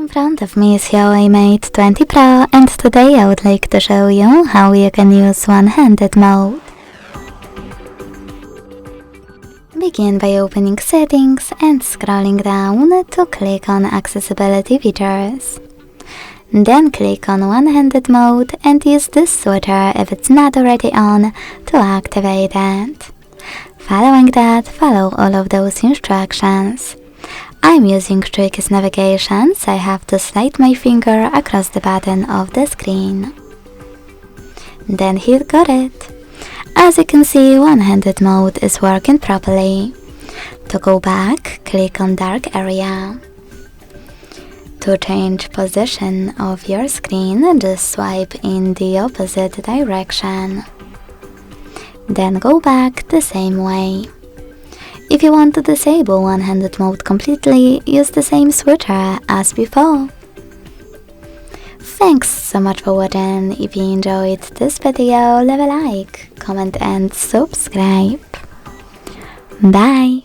In front of me is HUAWEI Mate 20 Pro, and today I would like to show you how you can use one-handed mode. Begin by opening Settings and scrolling down to click on Accessibility Features. Then click on one-handed mode and use this switcher if it's not already on to activate it. Following that, follow all of those instructions. I'm using tricky navigation, so I have to slide my finger across the button of the screen. Then hit Got It. As you can see, one-handed mode is working properly. To go back, click on Dark Area. To change position of your screen, just swipe in the opposite direction. Then go back the same way. If you want to disable one-handed mode completely, use the same switcher as before. Thanks so much for watching. If you enjoyed this video, leave a like, comment and subscribe. Bye!